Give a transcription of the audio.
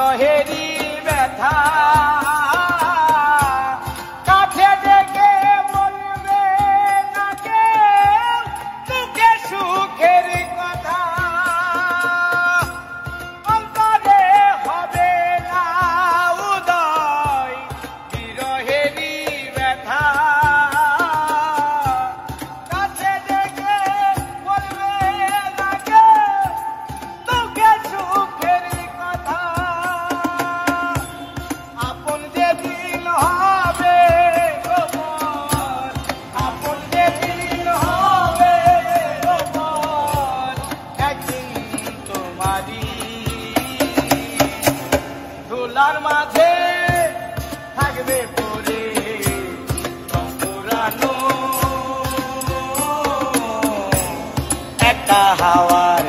বিরহেরই ব্যথা কাছে ডেকে বলবে না কেউ সুখে সুখের কথা অন্তরে হবে না উদয় বিরহেরই ব্যথা কাছে ডেকে বলবে না কেউ সুখে সুখের কথা আপন যেদিন হবে গোপন আপন যেদিন হবে গোপন একদিন তোমারই ধুলার মাঝে থাকবে পরে পুরানো একটা হাওয়ার